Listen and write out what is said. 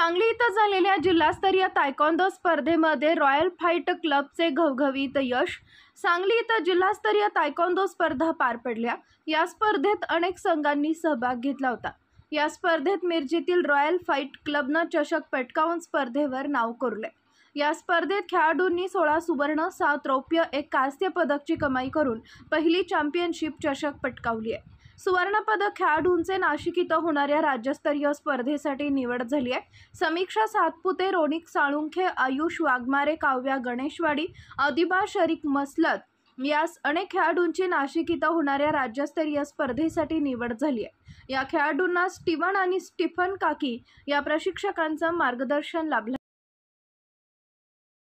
सांगली इथं झालेल्या जिल्हास्तरीय तायक्वांदो स्पर्धेमध्ये रॉयल फाइट क्लबचे घवघवीत यश। सांगली इथं जिल्हास्तरीय तायक्वांदो स्पर्धा पार पडल्या। या स्पर्धेत अनेक संघांनी सहभाग घेतला होता। या स्पर्धेत मिरजेतील रॉयल फाइट क्लबनं चषक पटकावून स्पर्धेवर नाव कोरले। या स्पर्धेत खेळाडूंनी 16 सुवर्ण, 7 रौप्य, 1 कांस्य पदकची कमाई करून पहिली चॅम्पियनशिप चषक पटकावली आहे। सुवर्ण पदक खेळाडूंचे नाशिक इथं होणाऱ्या राज्यस्तरीय स्पर्धेसाठी निवड झाली आहे। समीक्षा सातपुते, रोनिक साळुंखे, आयुष वाघमारे, काव्या गणेशवाडी, अधिबा शरीक मसलत यास अनेक खेळाडूंची नाशिक इथं होणाऱ्या राज्यस्तरीय स्पर्धेसाठी निवड झाली आहे। या खेळाडूंना स्टीवन आणि स्टीफन काकी या प्रशिक्षकांचं मार्गदर्शन लाभलं।